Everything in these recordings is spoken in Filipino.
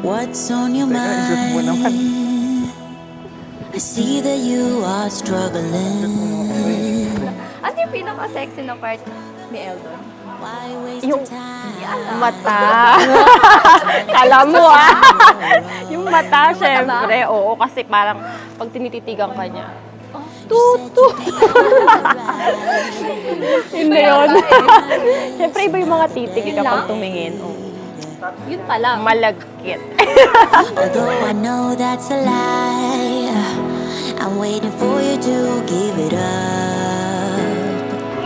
What's on your mind? I see that you are struggling. Ano yung pinaka-sexy na part ni Eldon? Why waste Yung time? mata. Kala mo yung mata, syempre. Oo, kasi parang pag tinititigan ka niya, tutu. Yun na yun. Syempre iba yung mga titig kapag tumingin. Oo. Yun pa lang. Malagkit. Although I know that's a lie, I'm waiting for you to give it up.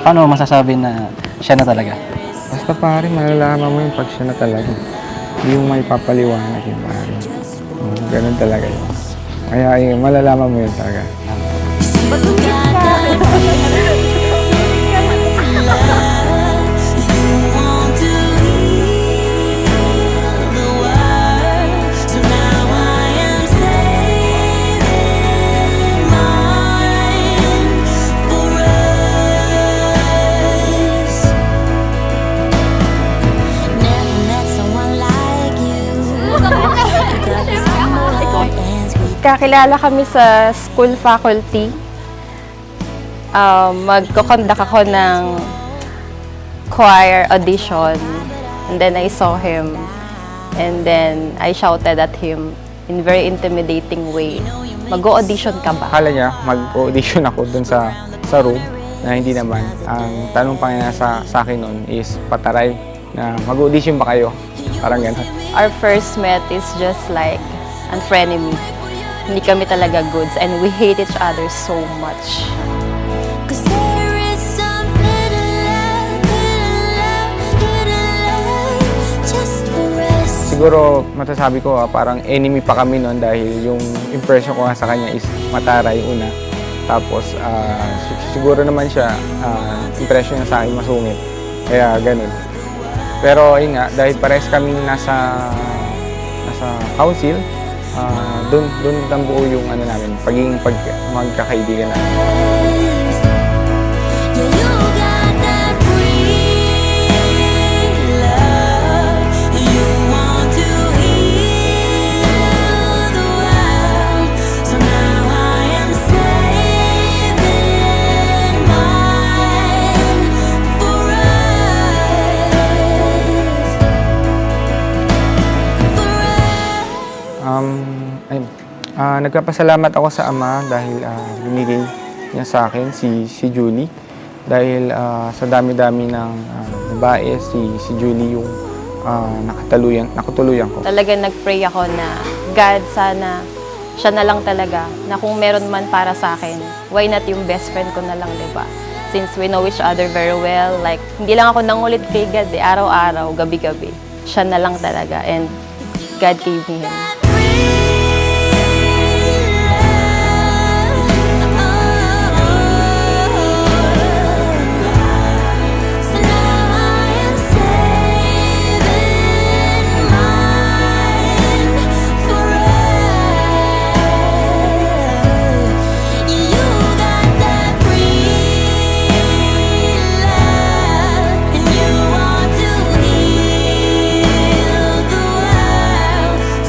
Paano masasabi na siya na talaga? Basta pare, malalaman mo yung pag siya na talaga. Hindi yung may papaliwanag yung pare. Ganun talaga yun. Kaya malalaman mo yun talaga. You got that free love. You want to heal the world. So now I am saving mine for us. Never met someone like you. You got this humble heart and sweet. Kakilala kami sa school faculty. Magko-conduct ako ng choir audition. And then I saw him. And then I shouted at him in very intimidating way. Mag-audition ka ba? Akala niya, mag-audition ako dun sa room na hindi naman. Ang tanong pa niya sa akin nun is pataray na mag-audition ba kayo? Parang gano'n. Our first met is just like an frenemy. Hindi kami talaga goods and we hate each other so much. 'Cause there is some hidden love just for us. Siguro masasabi ko parang enemy pa kami noon dahil yung impression ko nga sa kanya is mataray una. Tapos siguro naman siya, impression niya sa akin masungit. Kaya ganun. Pero yun nga, dahil parehas kami nasa council, doon nabuo yung ano namin, magkakaibigan namin. Yeah, you got that free love. You want to heal the world. So now I am saving mine for us. Nagpapasalamat ako sa Ama dahil binigay niya sa akin si Julie. Dahil sa dami-dami ng babae, si Julie yung nakatuluyan ko. Talaga nag-pray ako na, God, sana siya na lang talaga, na kung meron man para sa akin, why not yung best friend ko na lang, diba? Since we know each other very well, like, hindi lang ako nangulit kay God, araw-araw, gabi-gabi. Siya na lang talaga, and God gave me him.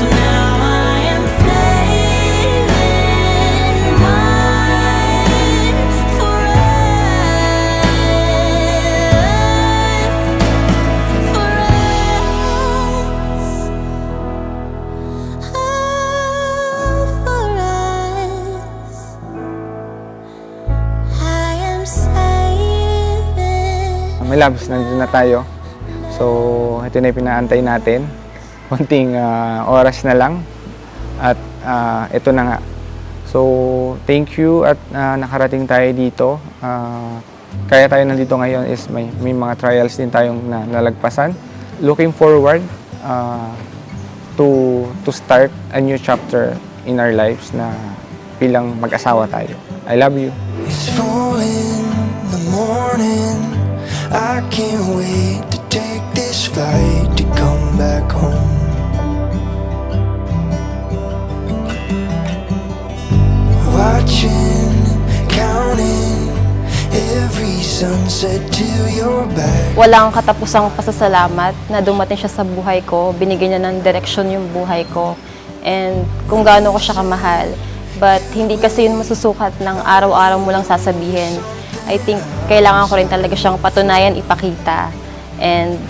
So now Labs, nandito na tayo. So, ito na yung pinaantay natin. Konting oras na lang. At ito na nga. So, thank you at nakarating tayo dito. Kaya tayo nandito ngayon is may mga trials din tayong nalagpasan. Looking forward to start a new chapter in our lives na bilang mag-asawa tayo. I love you. It's 4 in the morning. I can't wait to take this flight to come back home. Watching, counting every sunset till you're back. Walang katapusang pasasalamat na dumating siya sa buhay ko. Binigyan niya ng direksyon yung buhay ko. And kung gaano ko siya kamahal. But hindi kasi yun masusukat ng araw-araw mo lang sasabihin. I think kailangan ko rin talaga siyang patunayan, ipakita. And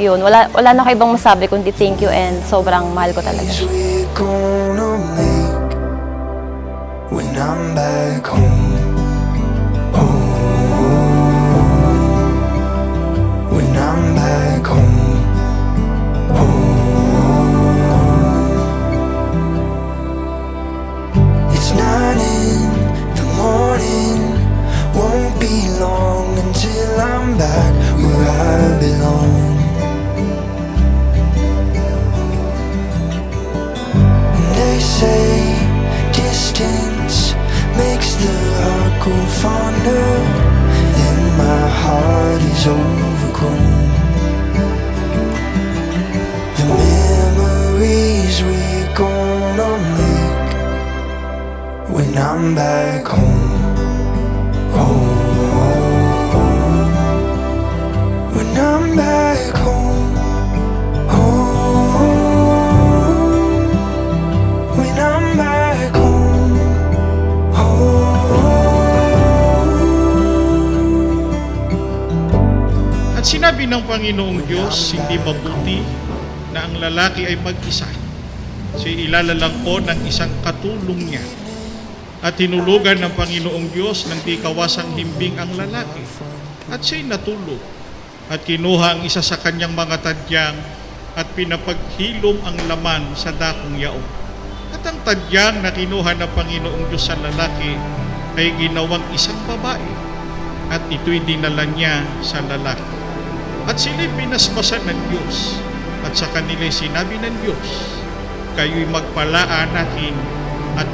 yun, wala na ako ibang masabi kundi thank you and sobrang mahal ko talaga siya. We're gonna make when I'm back home. When I'm back home. It's 9 in the morning. Won't be long until I'm back where I belong. And they say distance makes the heart go fonder. Then my heart is overgrown. The memories we're gonna make when I'm back home. When I'm back home. When I'm back home. At sinabi ng Panginoong Diyos, hindi mabuti na ang lalaki ay mag-isa. Siya'y ilalalang ko ng isang katulong niya. At hinulugan ng Panginoong Diyos ng di kawasang himbing ang lalaki. At siya'y natulog. At kinuha ang isa sa kanyang mga tadyang at pinapaghilom ang laman sa dakong yaon. At ang tadyang na kinuha ng Panginoong Diyos sa lalaki ay ginawang isang babae. At ito'y dinala niya sa lalaki. At sila'y pinasmasan ng Diyos. At sa kanila'y sinabi ng Diyos, kayo'y magpalaanahin at